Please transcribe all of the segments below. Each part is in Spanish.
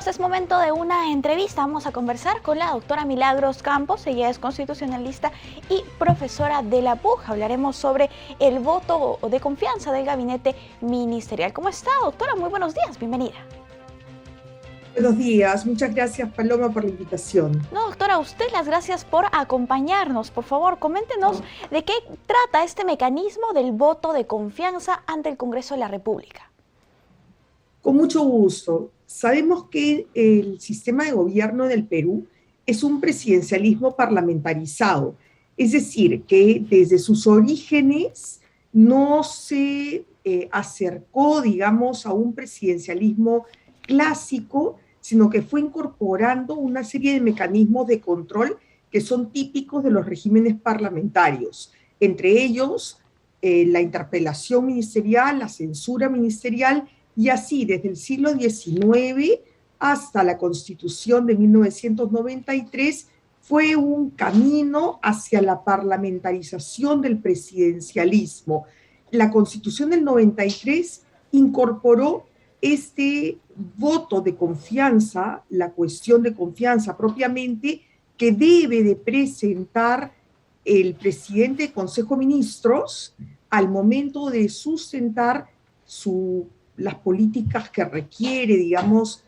amigos, es momento de una entrevista. Vamos a conversar con la doctora Milagros Campos. Ella es constitucionalista y profesora de la PUC. Hablaremos sobre el voto de confianza del gabinete ministerial. ¿Cómo está, doctora? Muy buenos días, bienvenida. Buenos días, muchas gracias Paloma por la invitación. No, doctora, a usted las gracias por acompañarnos. Por favor, coméntenos de qué trata este mecanismo del voto de confianza ante el Congreso de la República. Con mucho gusto. Sabemos que el sistema de gobierno en el Perú es un presidencialismo parlamentarizado, es decir, que desde sus orígenes no se acercó, digamos, a un presidencialismo clásico, sino que fue incorporando una serie de mecanismos de control que son típicos de los regímenes parlamentarios, entre ellos la interpelación ministerial, la censura ministerial, y así desde el siglo XIX hasta la Constitución de 1993 fue un camino hacia la parlamentarización del presidencialismo. La Constitución del 93 incorporó este voto de confianza, la cuestión de confianza propiamente, que debe de presentar el presidente del Consejo de Ministros al momento de sustentar las políticas que requiere, digamos,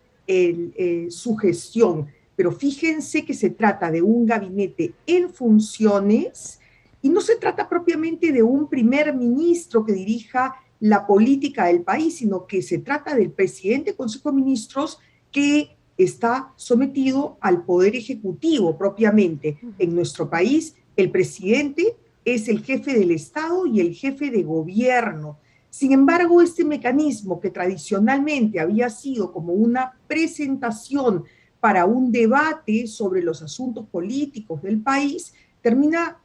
su gestión. Pero fíjense que se trata de un gabinete en funciones y no se trata propiamente de un primer ministro que dirija la política del país, sino que se trata del presidente del Consejo de Ministros que está sometido al poder ejecutivo propiamente. En nuestro país, el presidente es el jefe del Estado y el jefe de gobierno. Sin embargo, este mecanismo que tradicionalmente había sido como una presentación para un debate sobre los asuntos políticos del país, termina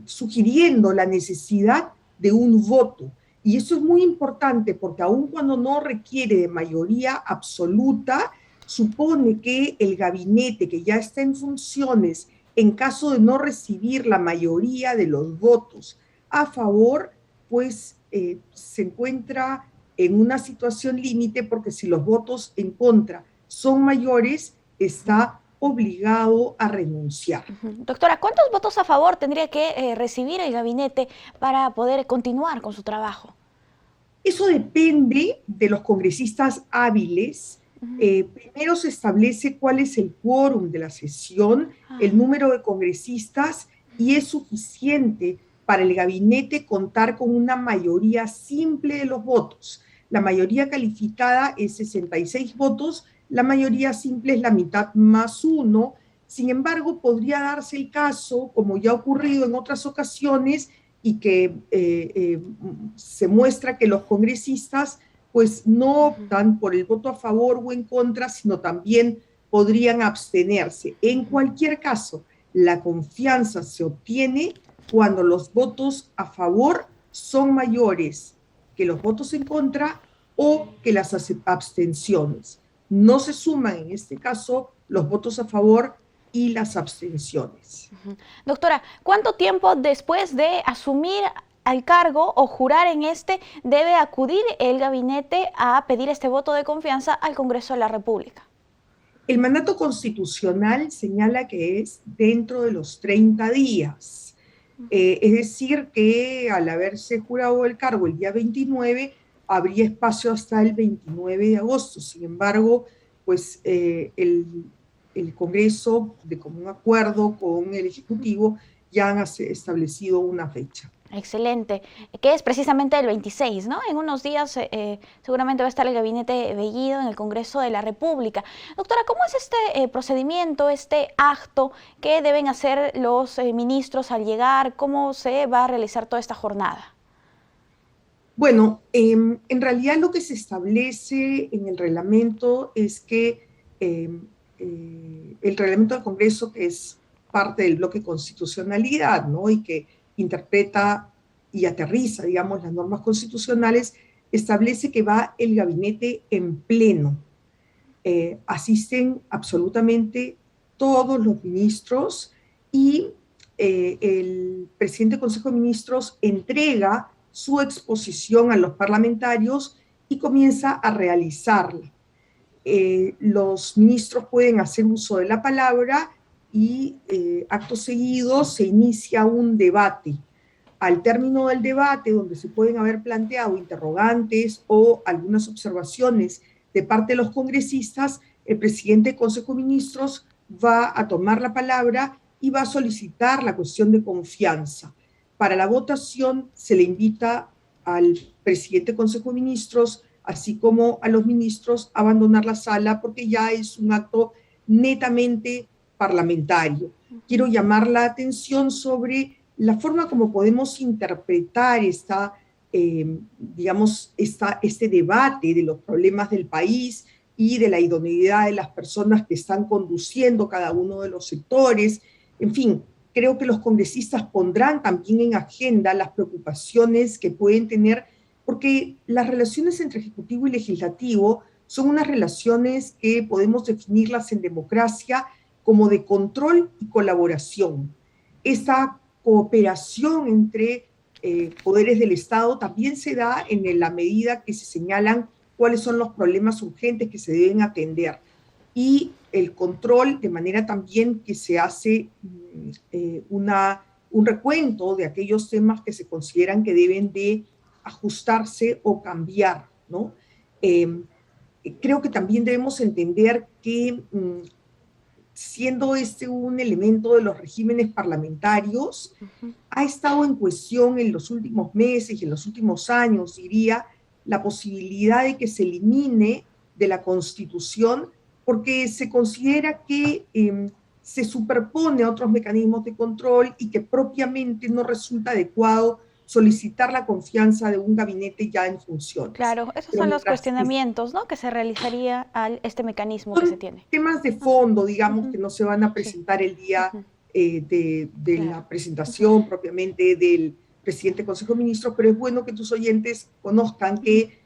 sugiriendo la necesidad de un voto. Y eso es muy importante porque aun cuando no requiere de mayoría absoluta, supone que el gabinete que ya está en funciones, en caso de no recibir la mayoría de los votos a favor, pues se encuentra en una situación límite porque si los votos en contra son mayores, está obligado a renunciar. Doctora, ¿cuántos votos a favor tendría que recibir el gabinete para poder continuar con su trabajo? Eso depende de los congresistas hábiles. Primero se establece cuál es el quórum de la sesión, el número de congresistas, y es suficiente para el gabinete contar con una mayoría simple de los votos. La mayoría calificada es 66 votos, la mayoría simple es la mitad más uno. Sin embargo, podría darse el caso, como ya ha ocurrido en otras ocasiones, y que se muestra que los congresistas pues no optan por el voto a favor o en contra, sino también podrían abstenerse. En cualquier caso, la confianza se obtiene cuando los votos a favor son mayores que los votos en contra o que las abstenciones. No se suman en este caso los votos a favor y las abstenciones. Doctora, ¿cuánto tiempo después de asumir al cargo o jurar en este debe acudir el gabinete a pedir este voto de confianza al Congreso de la República? El mandato constitucional señala que es dentro de los 30 días. Es decir, que al haberse jurado el cargo el día 29, habría espacio hasta el 29 de agosto. Sin embargo, pues el Congreso, de común acuerdo con el Ejecutivo, ya han establecido una fecha. Excelente, que es precisamente el 26, ¿no? En unos días seguramente va a estar el gabinete Bellido en el Congreso de la República. Doctora, ¿cómo es este procedimiento, este acto que deben hacer los ministros al llegar? ¿Cómo se va a realizar toda esta jornada? Bueno, en realidad lo que se establece en el reglamento es que el reglamento del Congreso, que es parte del bloque constitucionalidad, ¿no? Y que interpreta y aterriza, digamos, las normas constitucionales, establece que va el gabinete en pleno. Asisten absolutamente todos los ministros y el presidente del Consejo de Ministros entrega su exposición a los parlamentarios y comienza a realizarla. los ministros pueden hacer uso de la palabra y acto seguido se inicia un debate. Al término del debate, donde se pueden haber planteado interrogantes o algunas observaciones de parte de los congresistas, el presidente del Consejo de Ministros va a tomar la palabra y va a solicitar la cuestión de confianza. Para la votación se le invita al presidente del Consejo de Ministros, así como a los ministros, a abandonar la sala porque ya es un acto netamente parlamentario. Quiero llamar la atención sobre la forma como podemos interpretar este debate de los problemas del país y de la idoneidad de las personas que están conduciendo cada uno de los sectores. En fin, creo que los congresistas pondrán también en agenda las preocupaciones que pueden tener, porque las relaciones entre Ejecutivo y Legislativo son unas relaciones que podemos definirlas en democracia como de control y colaboración. Esta cooperación entre poderes del Estado también se da en la medida que se señalan cuáles son los problemas urgentes que se deben atender y el control, de manera también que se hace un recuento de aquellos temas que se consideran que deben de ajustarse o cambiar, ¿no? Creo que también debemos entender que siendo este un elemento de los regímenes parlamentarios, ha estado en cuestión en los últimos meses y en los últimos años, diría, la posibilidad de que se elimine de la Constitución porque se considera que se superpone a otros mecanismos de control y que propiamente no resulta adecuado solicitar la confianza de un gabinete ya en funciones. Claro, esos son los cuestionamientos, ¿no?, que se realizaría a este mecanismo que se tiene. Temas de fondo, digamos, que no se van a presentar el día de la presentación propiamente del presidente del Consejo de Ministros, pero es bueno que tus oyentes conozcan que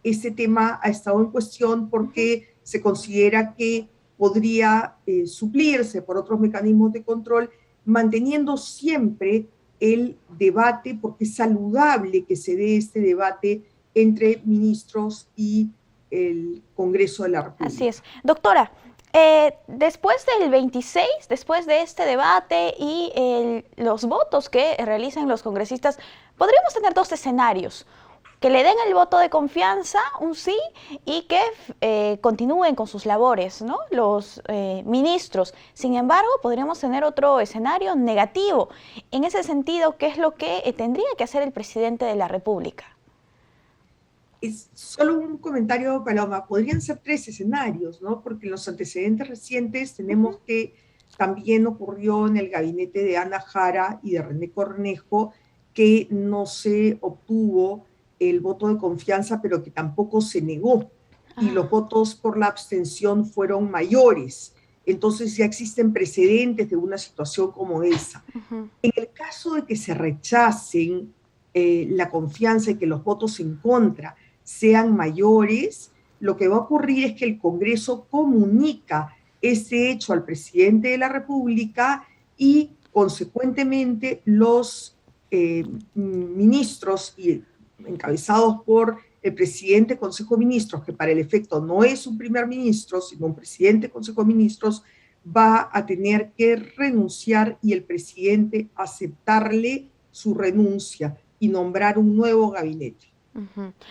este tema ha estado en cuestión porque se considera que podría suplirse por otros mecanismos de control, manteniendo siempre el debate, porque es saludable que se dé este debate entre ministros y el Congreso de la República. Así es. Doctora, después del 26, después de este debate y los votos que realicen los congresistas, podríamos tener dos escenarios: que le den el voto de confianza, un sí, y que continúen con sus labores, ¿no?, los ministros. Sin embargo, podríamos tener otro escenario negativo. En ese sentido, ¿qué es lo que tendría que hacer el presidente de la República? Es solo un comentario, Paloma. Podrían ser tres escenarios, ¿no? Porque en los antecedentes recientes tenemos que también ocurrió en el gabinete de Ana Jara y de René Cornejo que no se obtuvo el voto de confianza, pero que tampoco se negó, y los votos por la abstención fueron mayores. Entonces ya existen precedentes de una situación como esa. En el caso de que se rechacen la confianza y que los votos en contra sean mayores, lo que va a ocurrir es que el Congreso comunica ese hecho al presidente de la República y, consecuentemente, los ministros encabezados por el presidente del Consejo de Ministros, que para el efecto no es un primer ministro, sino un presidente del Consejo de Ministros, va a tener que renunciar y el presidente aceptarle su renuncia y nombrar un nuevo gabinete.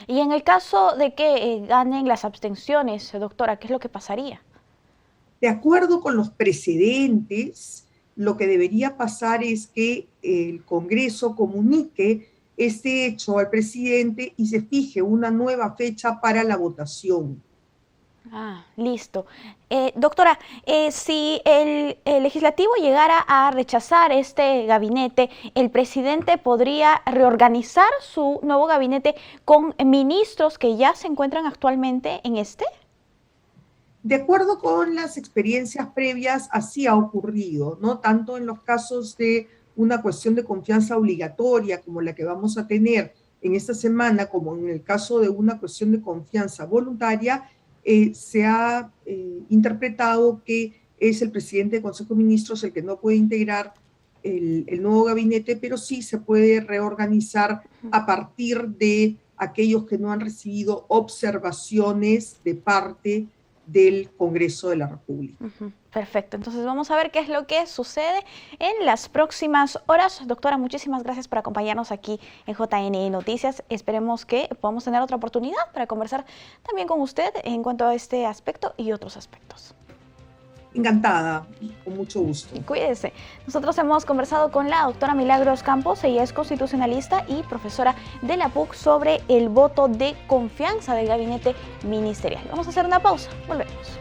Y en el caso de que ganen las abstenciones, doctora, ¿qué es lo que pasaría? De acuerdo con los precedentes, lo que debería pasar es que el Congreso comunique este hecho al presidente y se fije una nueva fecha para la votación. Listo. Doctora, si el legislativo llegara a rechazar este gabinete, ¿el presidente podría reorganizar su nuevo gabinete con ministros que ya se encuentran actualmente en este? De acuerdo con las experiencias previas, así ha ocurrido, ¿no? Tanto en los casos de una cuestión de confianza obligatoria como la que vamos a tener en esta semana, como en el caso de una cuestión de confianza voluntaria, se ha interpretado que es el presidente del Consejo de Ministros el que no puede integrar el nuevo gabinete, pero sí se puede reorganizar a partir de aquellos que no han recibido observaciones de parte del Congreso de la República. Perfecto, entonces vamos a ver qué es lo que sucede en las próximas horas. Doctora, muchísimas gracias por acompañarnos aquí en JNE Noticias. Esperemos que podamos tener otra oportunidad para conversar también con usted en cuanto a este aspecto y otros aspectos. Encantada, con mucho gusto. Cuídese. Nosotros hemos conversado con la doctora Milagros Campos, ella es constitucionalista y profesora de la PUC sobre el voto de confianza del gabinete ministerial. Vamos a hacer una pausa, volvemos.